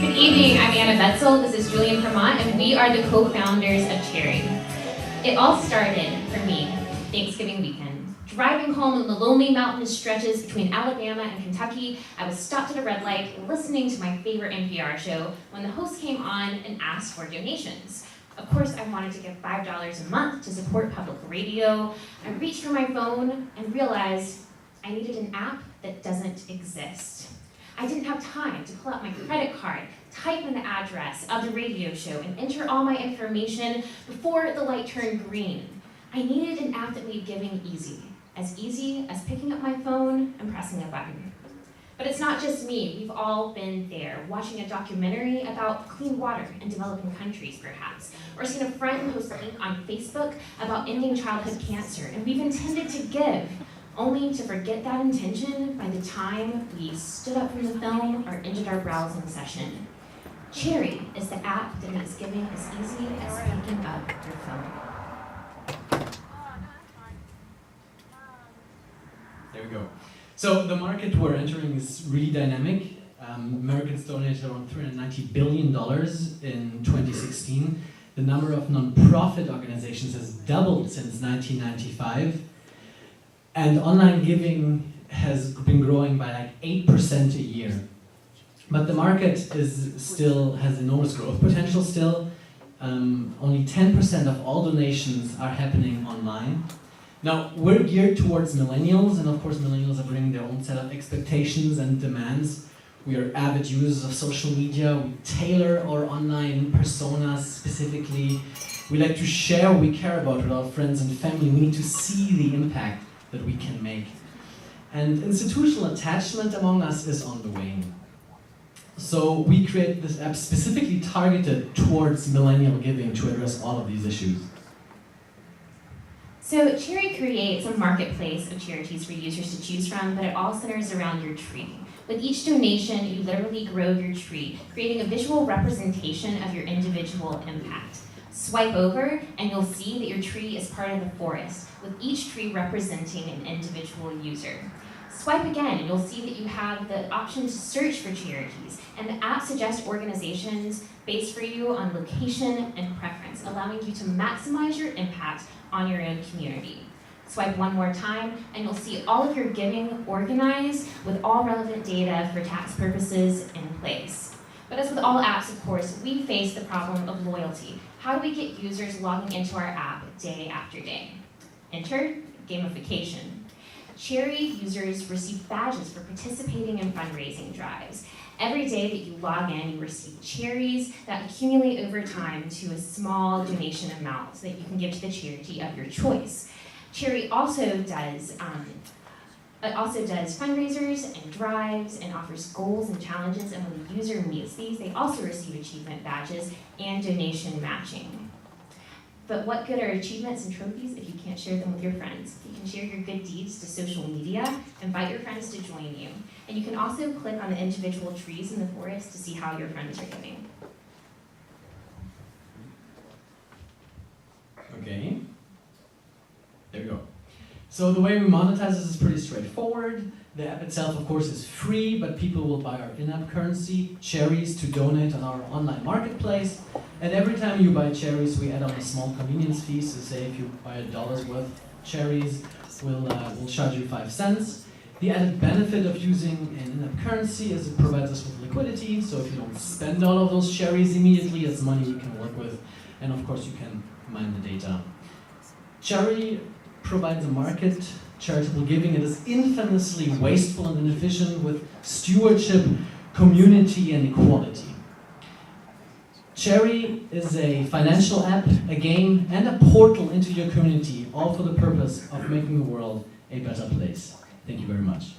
Good evening, I'm Anna Betzel, this is Julian Vermont, and we are the co-founders of Cherry. It all started for me, Thanksgiving weekend. Driving home on the lonely mountainous stretches between Alabama and Kentucky, I was stopped at a red light listening to my favorite NPR show when the host came on and asked for donations. Of course, I wanted to give $5 a month to support public radio. I reached for my phone and realized I needed an app that doesn't exist. I didn't have time to pull out my credit card, type in the address of the radio show, and enter all my information before the light turned green. I needed an app that made giving easy as picking up my phone and pressing a button. But it's not just me, we've all been there, watching a documentary about clean water in developing countries, perhaps, or seen a friend post a link on Facebook about ending childhood cancer, and we've intended to give, only to forget that intention by the time we stood up from the film or ended our browsing session. Cherry is the app that makes giving as easy as picking up your phone. There we go. So the market we're entering is really dynamic. Americans donated around $390 billion in 2016. The number of non-profit organizations has doubled since 1995. And online giving has been growing by like 8% a year. But the market still has enormous growth potential still. Only 10% of all donations are happening online. Now, we're geared towards millennials, and of course millennials are bringing their own set of expectations and demands. We are avid users of social media. We tailor our online personas specifically. We like to share what we care about with our friends and family. We need to see the impact that we can make. And institutional attachment among us is on the wane. So we created this app specifically targeted towards millennial giving to address all of these issues. So Cherry creates a marketplace of charities for users to choose from, but it all centers around your tree. With each donation, you literally grow your tree, creating a visual representation of your individual impact. Swipe over, and you'll see that your tree is part of the forest, with each tree representing an individual user. Swipe again, and you'll see that you have the option to search for charities, and the app suggests organizations based for you on location and preference, allowing you to maximize your impact on your own community. Swipe one more time, and you'll see all of your giving organized with all relevant data for tax purposes in place. But as with all apps, of course, we face the problem of loyalty. How do we get users logging into our app day after day? Enter gamification. Cherry users receive badges for participating in fundraising drives. Every day that you log in, you receive cherries that accumulate over time to a small donation amount so that you can give to the charity of your choice. Cherry also does fundraisers and drives and offers goals and challenges, and when the user meets these, they also receive achievement badges and donation matching. But what good are achievements and trophies if you can't share them with your friends? You can share your good deeds to social media, invite your friends to join you. And you can also click on the individual trees in the forest to see how your friends are giving. Okay, there we go. So the way we monetize this is pretty straightforward. The app itself, of course, is free, but people will buy our in-app currency, cherries, to donate on our online marketplace. And every time you buy cherries, we add on a small convenience fee. So say if you buy $1 worth of cherries, we'll charge you 5 cents. The added benefit of using an in-app currency is it provides us with liquidity. So if you don't spend all of those cherries immediately, it's money you can work with. And of course, you can mine the data. Cherry provides a market, charitable giving. It is infamously wasteful and inefficient with stewardship, community, and equality. Cherry is a financial app, a game, and a portal into your community, all for the purpose of making the world a better place. Thank you very much.